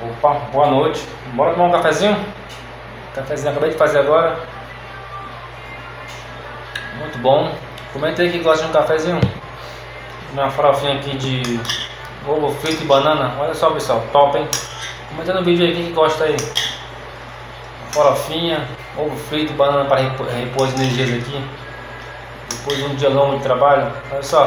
Opa, boa noite. Bora tomar um cafezinho? Cafezinho acabei de fazer agora. Muito bom. Comentei que gosta de um cafezinho. Uma farofinha aqui de ovo frito e banana. Olha só, pessoal, top, hein? Comenta no vídeo aí quem que gosta aí. Farofinha, ovo frito e banana para repor as energias aqui. Depois de um dia longo de trabalho. Olha só.